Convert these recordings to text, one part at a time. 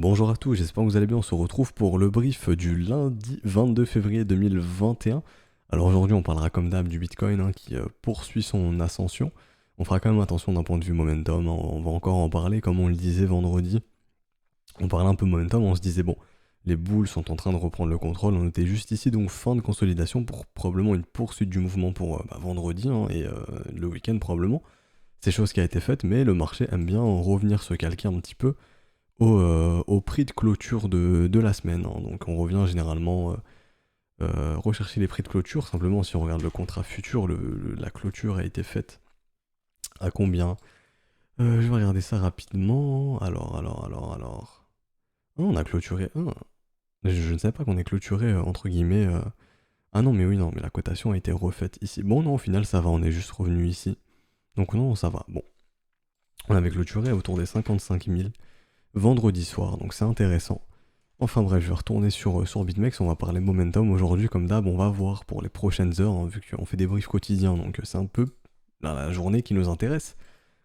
Bonjour à tous, j'espère que vous allez bien. On se retrouve pour le brief du lundi 22 février 2021. Alors aujourd'hui, on parlera comme d'hab du Bitcoin qui poursuit son ascension. On fera quand même attention d'un point de vue momentum, on va encore en parler comme on le disait vendredi. On parlait un peu momentum, on se disait bon, les bulls sont en train de reprendre le contrôle. On était juste ici, donc fin de consolidation pour probablement une poursuite du mouvement pour vendredi et le week-end probablement. C'est chose qui a été faite, mais le marché aime bien revenir se calquer un petit peu au prix de clôture de la semaine. Donc on revient généralement rechercher les prix de clôture. Simplement, si on regarde le contrat futur, la clôture a été faite à combien? Je vais regarder ça rapidement. Alors. Ah, on a clôturé. Je ne savais pas qu'on ait clôturé entre guillemets. Ah non, mais oui, non, mais la cotation a été refaite ici. Bon, non, au final, ça va, on est juste revenu ici. Donc non, ça va. Bon, on avait clôturé autour des 55 000 vendredi soir, donc c'est intéressant. Enfin bref, je vais retourner sur BitMEX, on va parler momentum aujourd'hui comme d'hab, on va voir pour les prochaines heures, vu qu'on fait des briefs quotidiens, donc c'est un peu la journée qui nous intéresse.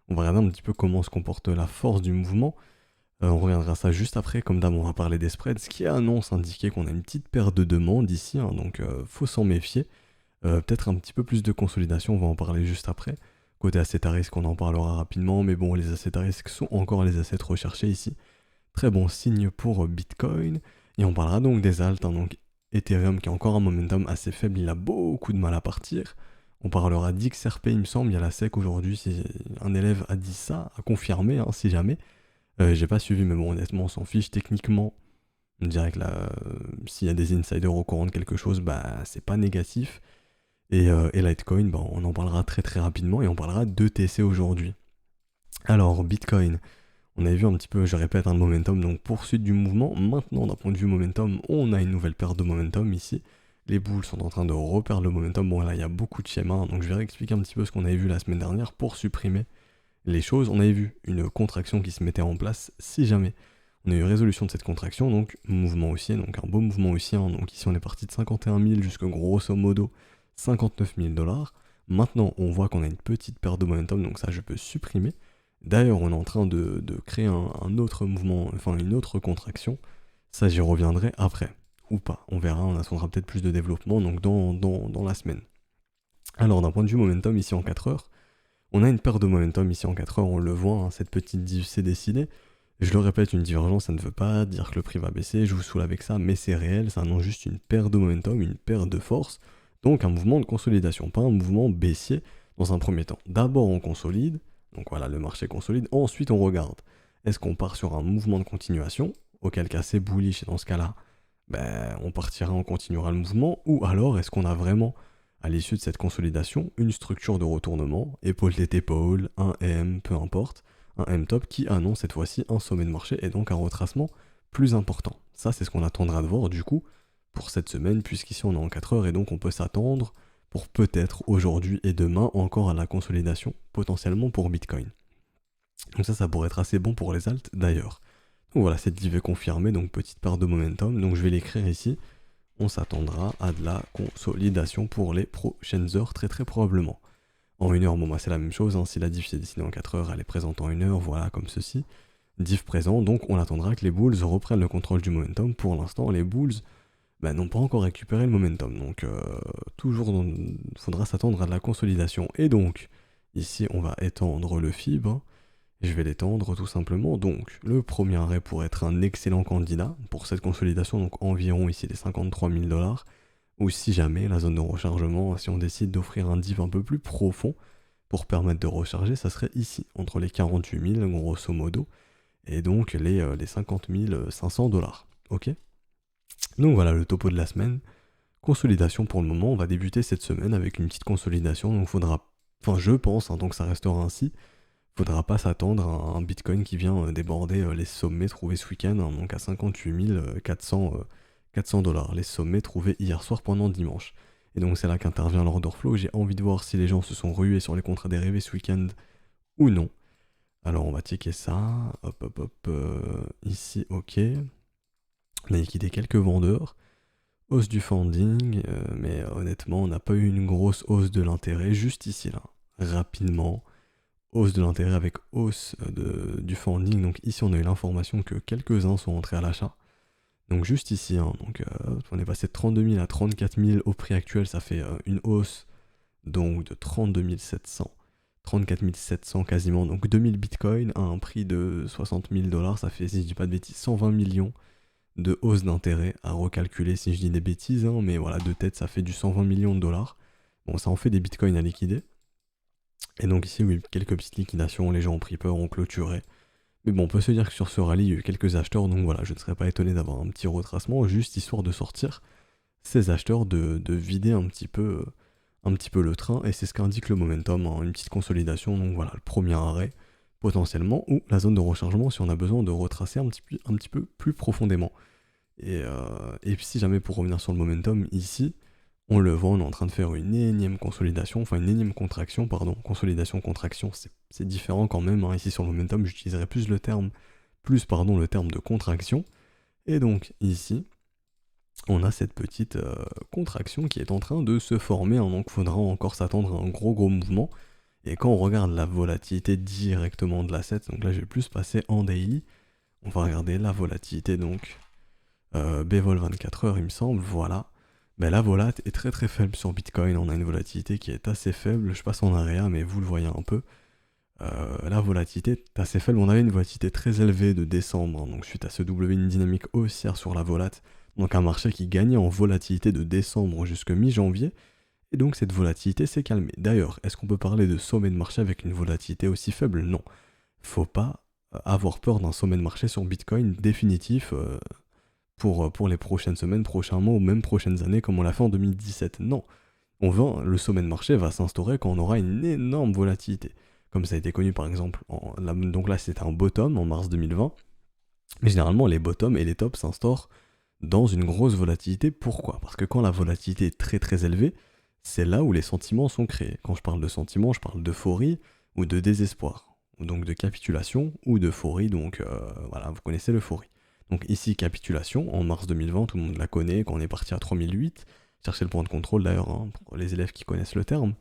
On va regarder un petit peu comment se comporte la force du mouvement. On reviendra ça juste après, comme d'hab on va parler des spreads, ce qui annonce indiquer qu'on a une petite paire de demandes ici, donc faut s'en méfier. Peut-être un petit peu plus de consolidation, on va en parler juste après. Côté asset à risque, on en parlera rapidement, mais bon, les assets à risque sont encore les assets recherchés ici. Très bon signe pour Bitcoin. Et on parlera donc des alts. Donc Ethereum qui a encore un momentum assez faible, il a beaucoup de mal à partir. On parlera d'XRP, il me semble. Il y a la SEC aujourd'hui. Si un élève a dit ça, à confirmer, si jamais. J'ai pas suivi, mais bon, honnêtement, on s'en fiche. Techniquement, on dirait que là, s'il y a des insiders au courant de quelque chose, bah, c'est pas négatif. Et Litecoin, bah, on en parlera très très rapidement. Et on parlera d'ETC aujourd'hui. Alors, Bitcoin. On avait vu un petit peu, je répète, un momentum, donc poursuite du mouvement. Maintenant, d'un point de vue momentum, on a une nouvelle paire de momentum ici. Les bulls sont en train de reperdre le momentum. Bon, là, il y a beaucoup de schémas, donc je vais réexpliquer un petit peu ce qu'on avait vu la semaine dernière pour supprimer les choses. On avait vu une contraction qui se mettait en place si jamais on a eu résolution de cette contraction, donc mouvement haussier, donc un beau mouvement haussier. Donc ici, on est parti de 51 000 jusqu'à grosso modo 59 000 dollars. Maintenant, on voit qu'on a une petite paire de momentum, donc ça, je peux supprimer. D'ailleurs, on est en train de créer un autre mouvement, enfin une autre contraction. Ça, j'y reviendrai après. Ou pas. On verra, on attendra peut-être plus de développement donc dans la semaine. Alors, d'un point de vue momentum, ici en 4 heures, on a une paire de momentum ici en 4 heures, on le voit, cette petite div s'est dessinée. Je le répète, une divergence, ça ne veut pas dire que le prix va baisser, je vous saoule avec ça, mais c'est réel, ça annonce juste une paire de momentum, une paire de force, donc un mouvement de consolidation, pas un mouvement baissier dans un premier temps. D'abord on consolide, donc voilà, le marché consolide, ensuite on regarde. Est-ce qu'on part sur un mouvement de continuation, auquel cas c'est bullish, et dans ce cas-là, on partira, on continuera le mouvement, ou alors est-ce qu'on a vraiment, à l'issue de cette consolidation, une structure de retournement, épaule tête épaule, un M, peu importe, un M-top qui annonce cette fois-ci un sommet de marché et donc un retracement plus important. Ça, c'est ce qu'on attendra de voir du coup pour cette semaine, puisqu'ici on est en 4 heures et donc on peut s'attendre pour peut-être aujourd'hui et demain encore à la consolidation, potentiellement pour Bitcoin. Donc ça pourrait être assez bon pour les alts d'ailleurs. Donc voilà, cette div est confirmée, donc petite part de momentum, donc je vais l'écrire ici. On s'attendra à de la consolidation pour les prochaines heures, très très probablement. En 1 heure, bon bah c'est la même chose, si la div s'est dessinée en 4 heures, elle est présente en 1 heure, voilà, comme ceci. Div présent, donc on attendra que les bulls reprennent le contrôle du momentum. Pour l'instant, les bulls n'ont pas encore récupéré le momentum, donc toujours faudra s'attendre à de la consolidation. Et donc, ici on va étendre le FIB, je vais l'étendre tout simplement. Donc le premier arrêt pourrait être un excellent candidat pour cette consolidation, donc environ ici les 53 000 dollars. Ou si jamais la zone de rechargement, si on décide d'offrir un div un peu plus profond pour permettre de recharger, ça serait ici, entre les 48 000 grosso modo, et donc les 50 500 dollars. Ok. Donc voilà le topo de la semaine. Consolidation pour le moment, on va débuter cette semaine avec une petite consolidation, donc faudra, enfin je pense, donc ça restera ainsi, faudra pas s'attendre à un Bitcoin qui vient déborder les sommets trouvés ce week-end, donc à 58 400 dollars, les sommets trouvés hier soir pendant dimanche. Et donc c'est là qu'intervient l'order flow. J'ai envie de voir si les gens se sont rués sur les contrats dérivés ce week-end ou non. Alors on va checker ça. Hop, ici, ok. On a liquidé quelques vendeurs. Hausse du funding, mais honnêtement, on n'a pas eu une grosse hausse de l'intérêt juste ici, là. Rapidement. hausse de l'intérêt avec hausse du funding. Donc ici, on a eu l'information que quelques-uns sont entrés à l'achat. Donc juste ici, hein, on est passé de 32 000 à 34 000 au prix actuel, ça fait une hausse donc de 32 700, 34 700 quasiment, donc 2000 bitcoins à un prix de 60 000 dollars, ça fait, si je dis pas de bêtises, 120 millions de hausse d'intérêt à recalculer si je dis des bêtises, hein, mais voilà, de tête, ça fait du 120 millions de dollars. Bon, ça en fait des bitcoins à liquider. Et donc ici, oui, quelques petites liquidations, les gens ont pris peur, ont clôturé. Mais bon, on peut se dire que sur ce rallye, il y a eu quelques acheteurs, donc voilà, je ne serais pas étonné d'avoir un petit retracement, juste histoire de sortir ces acheteurs, de vider un petit peu le train, et c'est ce qu'indique le momentum, hein, une petite consolidation, donc voilà, le premier arrêt, potentiellement, ou la zone de rechargement si on a besoin de retracer un petit peu plus profondément. Et puis si jamais pour revenir sur le momentum, ici, on le voit, on est en train de faire une énième consolidation, enfin une énième contraction, pardon, consolidation-contraction, c'est différent quand même, hein. Ici sur le momentum, j'utiliserai plus le terme de contraction, et donc ici, on a cette petite contraction qui est en train de se former, hein, donc il faudra encore s'attendre à un gros mouvement, et quand on regarde la volatilité directement de l'asset, donc là je vais plus passer en daily, on va regarder la volatilité donc, BVOL 24 heures il me semble, voilà. Ben, la volat est très faible sur Bitcoin, on a une volatilité qui est assez faible, je passe en area mais vous le voyez un peu. La volatilité est assez faible, on avait une volatilité très élevée de décembre, hein, donc suite à ce W, une dynamique haussière sur la volat, donc un marché qui gagnait en volatilité de décembre jusque mi-janvier, et donc cette volatilité s'est calmée. D'ailleurs, est-ce qu'on peut parler de sommet de marché avec une volatilité aussi faible? Non. Faut pas avoir peur d'un sommet de marché sur Bitcoin définitif pour les prochaines semaines, prochains mois ou même prochaines années comme on l'a fait en 2017. Non. Le sommet de marché va s'instaurer quand on aura une énorme volatilité. Comme ça a été connu par exemple, donc là c'était un bottom en mars 2020. Mais généralement les bottoms et les tops s'instaurent dans une grosse volatilité. Pourquoi? Parce que quand la volatilité est très élevée, c'est là où les sentiments sont créés. Quand je parle de sentiments, je parle d'euphorie ou de désespoir. Donc de capitulation ou d'euphorie, donc voilà, vous connaissez l'euphorie. Donc ici, capitulation, en mars 2020, tout le monde la connaît, quand on est parti à 3008, cherchez le point de contrôle d'ailleurs, hein, pour les élèves qui connaissent le terme.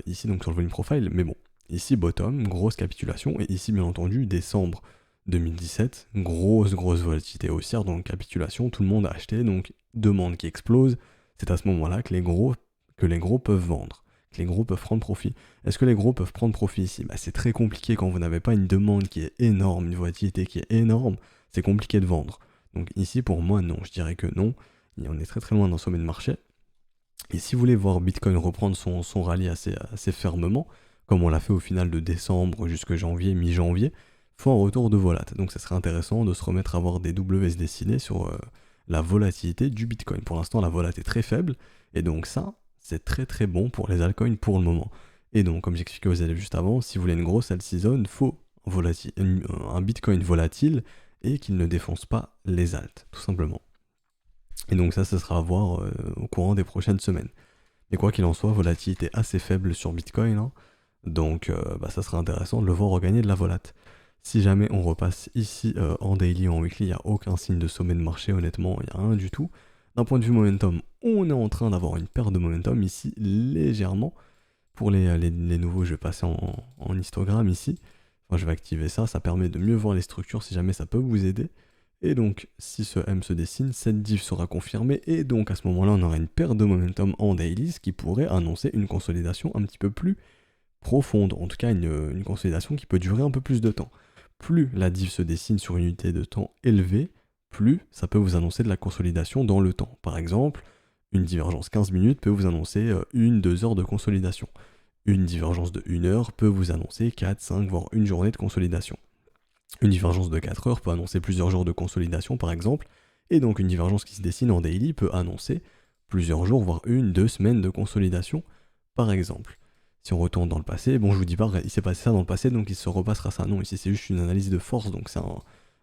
Ici donc sur le volume profile, mais bon, ici bottom, grosse capitulation, et ici bien entendu décembre 2017, grosse volatilité haussière, donc capitulation, tout le monde a acheté, donc demande qui explose, c'est à ce moment-là que les gros peuvent vendre, que les gros peuvent prendre profit. Est-ce que les gros peuvent prendre profit ici? Bah, c'est très compliqué quand vous n'avez pas une demande qui est énorme, une volatilité qui est énorme, c'est compliqué de vendre. Donc ici pour moi non, je dirais que non, on est très loin d'un sommet de marché. Et si vous voulez voir Bitcoin reprendre son rallye assez fermement, comme on l'a fait au final de décembre jusque janvier, mi-janvier, faut un retour de volat. Donc ça serait intéressant de se remettre à voir des WS dessinés sur la volatilité du Bitcoin. Pour l'instant, la volat est très faible, et donc ça, c'est très bon pour les altcoins pour le moment. Et donc, comme j'expliquais aux élèves juste avant, si vous voulez une grosse alt season, faut un Bitcoin volatile et qu'il ne défonce pas les alts, tout simplement. Et donc ça sera à voir au courant des prochaines semaines. Mais quoi qu'il en soit, volatilité assez faible sur Bitcoin, hein. Donc ça sera intéressant de le voir regagner de la volat. Si jamais on repasse ici en daily, en weekly, il n'y a aucun signe de sommet de marché, honnêtement, il n'y a rien du tout. D'un point de vue momentum, on est en train d'avoir une perte de momentum ici, légèrement. Pour les nouveaux, je vais passer en histogramme ici. Enfin, je vais activer ça, ça permet de mieux voir les structures si jamais ça peut vous aider. Et donc, si ce M se dessine, cette div sera confirmée, et donc à ce moment-là, on aura une perte de momentum en daily, ce qui pourrait annoncer une consolidation un petit peu plus profonde, en tout cas une consolidation qui peut durer un peu plus de temps. Plus la div se dessine sur une unité de temps élevée, plus ça peut vous annoncer de la consolidation dans le temps. Par exemple, une divergence 15 minutes peut vous annoncer 1-2 heures de consolidation. Une divergence de 1 heure peut vous annoncer 4, 5, voire une journée de consolidation. Une divergence de 4 heures peut annoncer plusieurs jours de consolidation par exemple, et donc une divergence qui se dessine en daily peut annoncer plusieurs jours, voire 1-2 semaines de consolidation par exemple. Si on retourne dans le passé, bon je vous dis pas, il s'est passé ça dans le passé, donc il se repassera ça. Non, ici c'est juste une analyse de force, donc c'est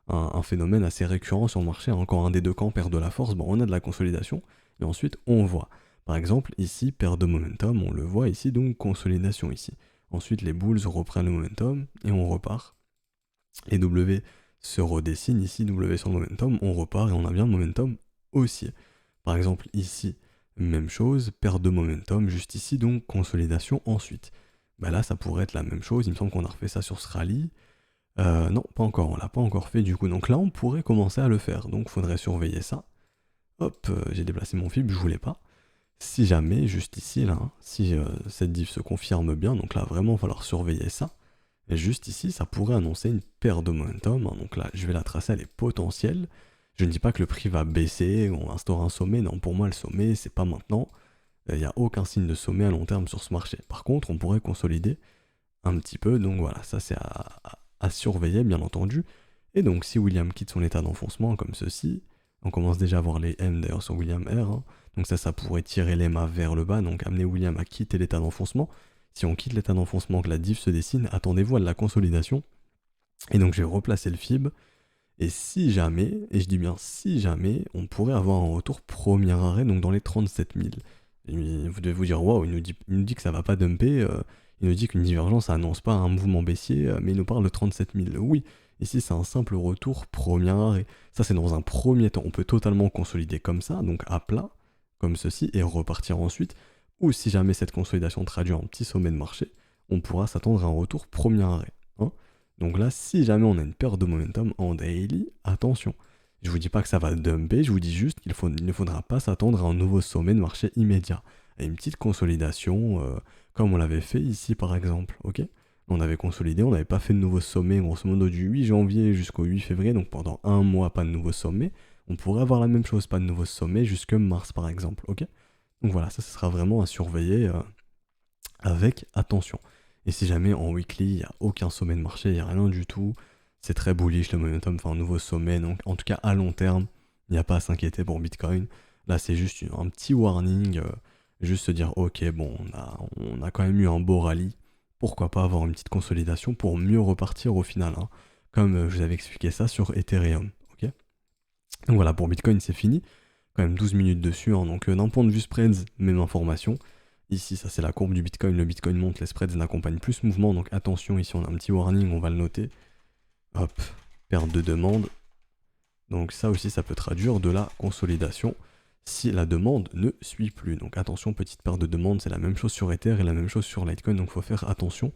un phénomène assez récurrent sur le marché. Quand un des deux camps perd de la force, bon, on a de la consolidation, et ensuite on voit. Par exemple, ici, perte de momentum, on le voit ici, donc consolidation ici. Ensuite, les bulls reprennent le momentum, et on repart. Les W se redessinent ici, W sur le momentum, on repart, et on a bien le momentum haussier. Par exemple, ici, même chose, perte de momentum juste ici, donc consolidation ensuite. bah là ça pourrait être la même chose. Il me semble qu'on a refait ça sur ce rallye. Non, pas encore, on l'a pas encore fait du coup. Donc là, on pourrait commencer à le faire. Donc faudrait surveiller ça. Hop, j'ai déplacé mon fib, je voulais pas. Si jamais, juste ici, là, hein, si cette div se confirme bien, donc là, vraiment, il va falloir surveiller ça. Et juste ici, ça pourrait annoncer une perte de momentum. Hein, donc là, je vais la tracer, elle est potentielle. Je ne dis pas que le prix va baisser, on instaure un sommet. Non, pour moi, le sommet, c'est pas maintenant. Il n'y a aucun signe de sommet à long terme sur ce marché. Par contre, on pourrait consolider un petit peu. Donc voilà, ça, c'est à surveiller, bien entendu. Et donc, si William quitte son état d'enfoncement comme ceci, on commence déjà à voir les M d'ailleurs sur William R. Hein, donc ça pourrait tirer l'EMA vers le bas, donc amener William à quitter l'état d'enfoncement. Si on quitte l'état d'enfoncement, que la div se dessine, attendez-vous à de la consolidation. Et donc je vais replacer le fib. Et si jamais, et je dis bien si jamais, on pourrait avoir un retour premier arrêt, donc dans les 37 000. Et vous devez vous dire, waouh, il nous dit que ça va pas dumper, il nous dit qu'une divergence, ça annonce pas un mouvement baissier, mais il nous parle de 37 000. Oui, ici c'est un simple retour premier arrêt. Ça c'est dans un premier temps, on peut totalement consolider comme ça, donc à plat, comme ceci, et repartir ensuite. Ou si jamais cette consolidation traduit en petit sommet de marché, on pourra s'attendre à un retour premier arrêt. Hein. Donc là, si jamais on a une perte de momentum en daily, attention. Je vous dis pas que ça va dumper, je vous dis juste qu'il ne faudra pas s'attendre à un nouveau sommet de marché immédiat. À une petite consolidation, comme on l'avait fait ici par exemple, ok. On avait consolidé, on n'avait pas fait de nouveau sommet, grosso modo du 8 janvier jusqu'au 8 février, donc pendant un mois, pas de nouveau sommet. On pourrait avoir la même chose, pas de nouveau sommet, jusque mars par exemple, ok. Donc voilà, ça sera vraiment à surveiller avec attention. Et si jamais en weekly, il n'y a aucun sommet de marché, il n'y a rien du tout, c'est très bullish, le momentum fait un nouveau sommet, donc en tout cas à long terme, il n'y a pas à s'inquiéter pour Bitcoin. Là, c'est juste un petit warning, juste se dire, ok, bon, on a quand même eu un beau rallye, pourquoi pas avoir une petite consolidation pour mieux repartir au final, hein, comme je vous avais expliqué ça sur Ethereum, ok. Donc voilà, pour Bitcoin, c'est fini, quand même 12 minutes dessus, hein, donc d'un point de vue spreads, même information. Ici, ça c'est la courbe du Bitcoin, le Bitcoin monte, les spreads n'accompagnent plus ce mouvement, donc attention, ici on a un petit warning, on va le noter. Hop, perte de demande. Donc ça aussi, ça peut traduire de la consolidation si la demande ne suit plus. Donc attention, petite perte de demande, c'est la même chose sur Ether et la même chose sur Litecoin, donc il faut faire attention.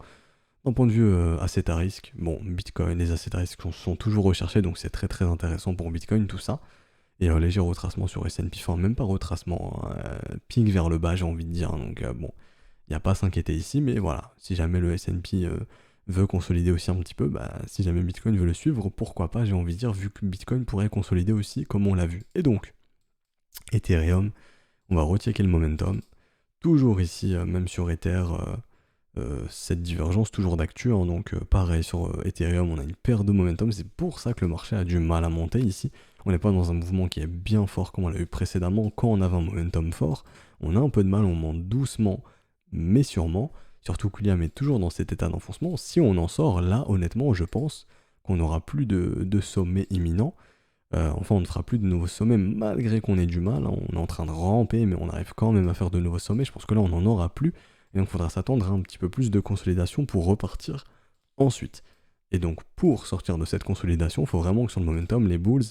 D'un point de vue asset à risque, bon, Bitcoin, les assets à risque sont toujours recherchés, donc c'est très très intéressant pour Bitcoin, tout ça. Et léger retracement sur S&P, enfin même pas retracement, ping vers le bas j'ai envie de dire, donc bon, il n'y a pas à s'inquiéter ici, mais voilà, si jamais le S&P veut consolider aussi un petit peu, bah si jamais Bitcoin veut le suivre, pourquoi pas, j'ai envie de dire, vu que Bitcoin pourrait consolider aussi comme on l'a vu. Et donc, Ethereum, on va rechecker le momentum, toujours ici, même sur Ether, cette divergence toujours d'actu, hein, donc pareil sur Ethereum, on a une perte de momentum, c'est pour ça que le marché a du mal à monter ici. On n'est pas dans un mouvement qui est bien fort comme on l'a eu précédemment. Quand on avait un momentum fort, on a un peu de mal, on monte doucement, mais sûrement. Surtout que William est toujours dans cet état d'enfoncement. Si on en sort, là, honnêtement, je pense qu'on n'aura plus de sommet imminent. Enfin, on ne fera plus de nouveaux sommets malgré qu'on ait du mal. Hein. On est en train de ramper, mais on arrive quand même à faire de nouveaux sommets. Je pense que là, on n'en aura plus. Et donc, il faudra s'attendre à un petit peu plus de consolidation pour repartir ensuite. Et donc, pour sortir de cette consolidation, il faut vraiment que sur le momentum, les bulls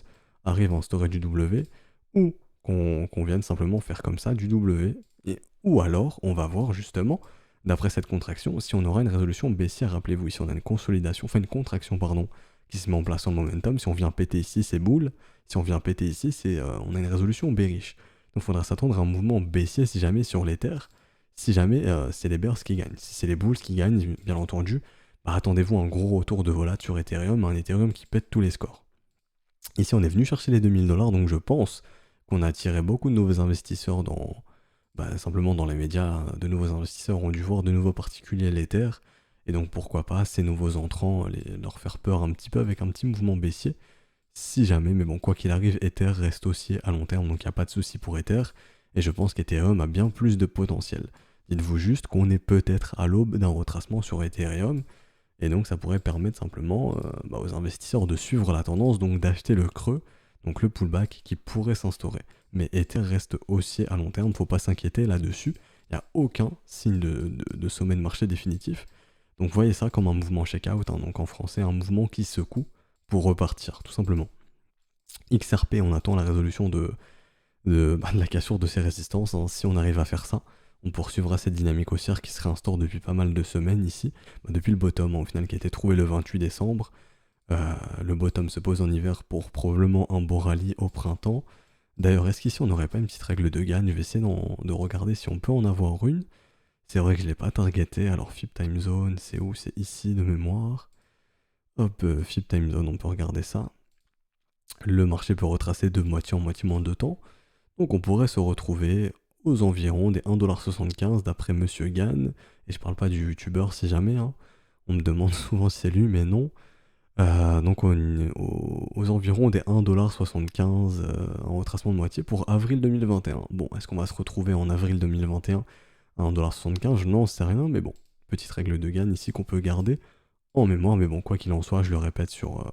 arrivent en storage du W ou qu'on vienne simplement faire comme ça du W. Ou alors, on va voir justement, d'après cette contraction, si on aura une résolution baissière. Rappelez-vous, ici, on a une consolidation, enfin une contraction, pardon, qui se met en place en momentum. Si on vient péter ici, c'est bull. Si on vient péter ici, on a une résolution bearish. Donc, il faudra s'attendre à un mouvement baissier si jamais sur l'Ether. Si jamais c'est les bears qui gagnent. Si c'est les bulls qui gagnent, bien entendu, bah, attendez-vous un gros retour de volat sur Ethereum, un Ethereum qui pète tous les scores. Ici, on est venu chercher les 2000 $, donc je pense qu'on a attiré beaucoup de nouveaux investisseurs simplement dans les médias. De nouveaux investisseurs ont dû voir de nouveaux particuliers l'Ether, et donc pourquoi pas ces nouveaux entrants leur faire peur un petit peu avec un petit mouvement baissier, si jamais, mais bon, quoi qu'il arrive, Ether reste haussier à long terme, donc il n'y a pas de souci pour Ether, et je pense qu'Ethereum a bien plus de potentiel. Dites-vous juste qu'on est peut-être à l'aube d'un retracement sur Ethereum, et donc ça pourrait permettre simplement aux investisseurs de suivre la tendance, donc d'acheter le creux, donc le pullback qui pourrait s'instaurer. Mais Ether reste haussier à long terme, faut pas s'inquiéter là-dessus, il n'y a aucun signe de sommet de marché définitif. Donc voyez ça comme un mouvement check-out, hein, donc en français un mouvement qui secoue pour repartir, tout simplement. XRP, on attend la résolution de la cassure de ces résistances, hein. Si on arrive à faire ça, on poursuivra cette dynamique haussière qui se réinstaure depuis pas mal de semaines ici, depuis le bottom au final qui a été trouvé le 28 décembre. Le bottom se pose en hiver pour probablement un beau rallye au printemps. D'ailleurs, est-ce qu'ici on n'aurait pas une petite règle de gagne? Je vais essayer de regarder si on peut en avoir une. C'est vrai que je ne l'ai pas targeté, alors FIB Time Zone, c'est où? C'est ici de mémoire. Hop, FIB Time Zone, on peut regarder ça. Le marché peut retracer de moitié en moitié moins de temps. Donc on pourrait se retrouver aux environs des 1,75$ d'après Monsieur Gann. Et je parle pas du youtubeur si jamais, hein. On me demande souvent si c'est lui, mais non. Donc aux environs des 1,75$ en retracement de moitié pour avril 2021. Bon, est-ce qu'on va se retrouver en avril 2021 à 1,75$? Je n'en sais rien, mais bon, petite règle de Gann ici qu'on peut garder en mémoire. Mais bon, quoi qu'il en soit, je le répète sur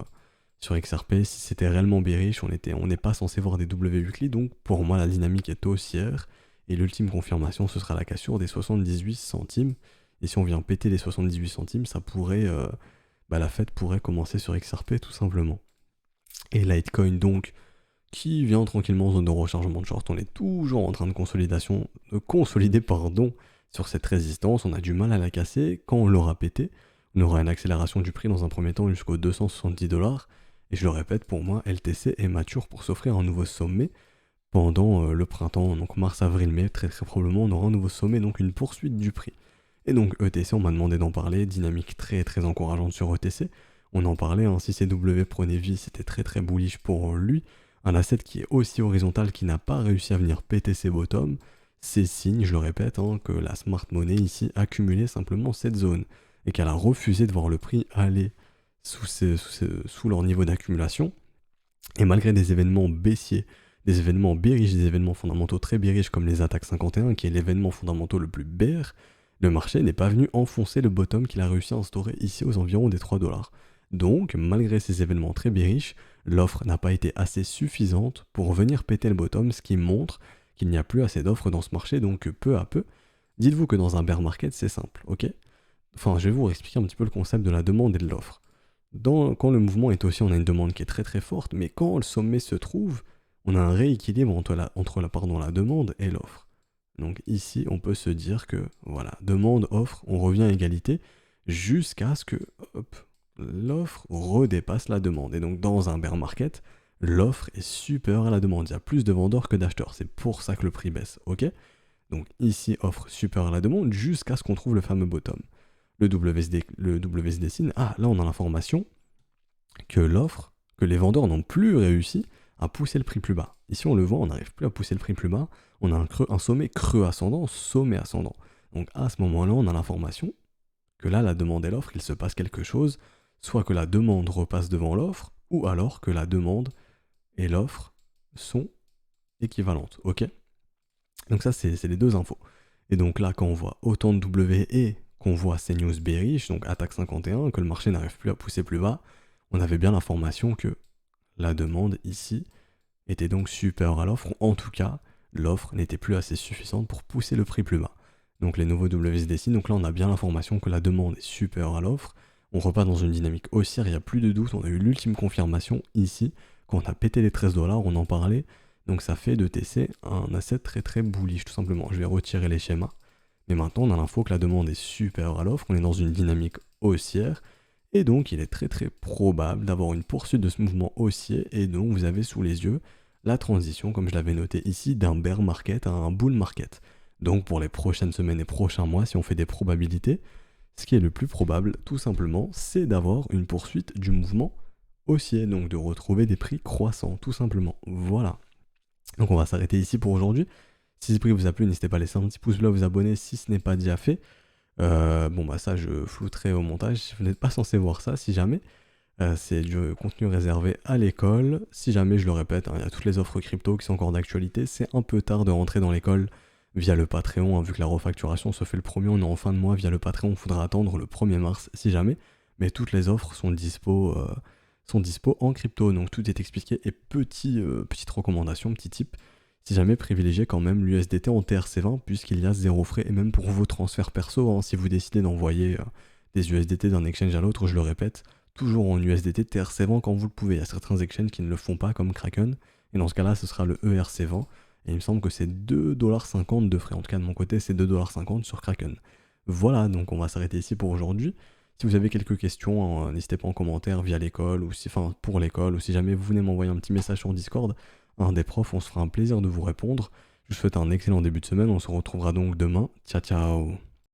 XRP, si c'était réellement bearish, on n'est pas censé voir des W weekly, donc pour moi la dynamique est haussière, et l'ultime confirmation ce sera la cassure des 78 centimes, et si on vient péter les 78 centimes, ça pourrait, la fête pourrait commencer sur XRP tout simplement. Et Litecoin donc, qui vient tranquillement en zone de rechargement de short, on est toujours en train de consolider sur cette résistance, on a du mal à la casser, quand on l'aura pété, on aura une accélération du prix dans un premier temps jusqu'aux 270$. Et je le répète, pour moi, LTC est mature pour s'offrir un nouveau sommet pendant le printemps, donc mars, avril, mai, très très probablement on aura un nouveau sommet, donc une poursuite du prix. Et donc ETC, on m'a demandé d'en parler, dynamique très très encourageante sur ETC. On en parlait, hein, si CW prenait vie, c'était très très bullish pour lui. Un asset qui est aussi horizontal, qui n'a pas réussi à venir péter ses bottoms, c'est signe, je le répète, hein, que la smart money ici accumulait simplement cette zone et qu'elle a refusé de voir le prix aller sous leur niveau d'accumulation. Et malgré des événements baissiers, des événements bearish, des événements fondamentaux très bearish comme les attaques 51, qui est l'événement fondamental le plus bear, le marché n'est pas venu enfoncer le bottom qu'il a réussi à instaurer ici aux environs des 3$. Donc, malgré ces événements très bearish, l'offre n'a pas été assez suffisante pour venir péter le bottom, ce qui montre qu'il n'y a plus assez d'offres dans ce marché, donc peu à peu, dites-vous que dans un bear market, c'est simple, ok? Enfin, je vais vous expliquer un petit peu le concept de la demande et de l'offre. Quand le mouvement est haussier, on a une demande qui est très très forte, mais quand le sommet se trouve, on a un rééquilibre entre la demande et l'offre. Donc ici, on peut se dire que, voilà, demande, offre, on revient à égalité, jusqu'à ce que, l'offre redépasse la demande. Et donc dans un bear market, l'offre est supérieure à la demande. Il y a plus de vendeurs que d'acheteurs, c'est pour ça que le prix baisse, ok? Donc ici, offre supérieure à la demande, jusqu'à ce qu'on trouve le fameux bottom. Le WSD signe, là on a l'information que les vendeurs n'ont plus réussi à pousser le prix plus bas. Ici on le voit, on n'arrive plus à pousser le prix plus bas, on a un sommet creux ascendant, sommet ascendant. Donc à ce moment-là, on a l'information que là, la demande et l'offre, il se passe quelque chose, soit que la demande repasse devant l'offre, ou alors que la demande et l'offre sont équivalentes, ok? Donc ça, c'est les deux infos. Et donc là, quand on voit autant de W et qu'on voit ces news bearish, donc attaque 51, que le marché n'arrive plus à pousser plus bas, on avait bien l'information que la demande ici était donc supérieure à l'offre, ou en tout cas, l'offre n'était plus assez suffisante pour pousser le prix plus bas. Donc les nouveaux WSDC, donc là on a bien l'information que la demande est supérieure à l'offre, on repart dans une dynamique haussière, il n'y a plus de doute, on a eu l'ultime confirmation ici, quand on a pété les 13$, on en parlait, donc ça fait de TC un asset très très bullish tout simplement. Je vais retirer les schémas. Mais maintenant on a l'info que la demande est supérieure à l'offre, on est dans une dynamique haussière, et donc il est très très probable d'avoir une poursuite de ce mouvement haussier, et donc vous avez sous les yeux la transition, comme je l'avais noté ici, d'un bear market à un bull market. Donc pour les prochaines semaines et prochains mois, si on fait des probabilités, ce qui est le plus probable tout simplement, c'est d'avoir une poursuite du mouvement haussier, donc de retrouver des prix croissants tout simplement. Voilà. Donc on va s'arrêter ici pour aujourd'hui. Si ce prix vous a plu, n'hésitez pas à laisser un petit pouce bleu, à vous abonner si ce n'est pas déjà fait. Ça je flouterai au montage, vous n'êtes pas censé voir ça si jamais. C'est du contenu réservé à l'école. Si jamais, je le répète, il y a toutes les offres crypto qui sont encore d'actualité. C'est un peu tard de rentrer dans l'école via le Patreon, vu que la refacturation se fait le premier, on est en fin de mois. Via le Patreon, il faudra attendre le 1er mars si jamais. Mais toutes les offres sont dispo en crypto, donc tout est expliqué. Et petite recommandation, petit tip, si jamais privilégiez quand même l'USDT en TRC20, puisqu'il y a 0 frais, et même pour vos transferts perso, si vous décidez d'envoyer des USDT d'un exchange à l'autre, je le répète, toujours en USDT TRC20 quand vous le pouvez. Il y a certains exchanges qui ne le font pas, comme Kraken, et dans ce cas-là, ce sera le ERC20, Et il me semble que c'est 2,50$ de frais. En tout cas, de mon côté, c'est 2,50$ sur Kraken. Voilà, donc on va s'arrêter ici pour aujourd'hui. Si vous avez quelques questions, n'hésitez pas en commentaire via l'école, ou si, enfin pour l'école, ou si jamais vous venez m'envoyer un petit message sur Discord, un des profs, on se fera un plaisir de vous répondre. Je vous souhaite un excellent début de semaine, on se retrouvera donc demain. Ciao ciao.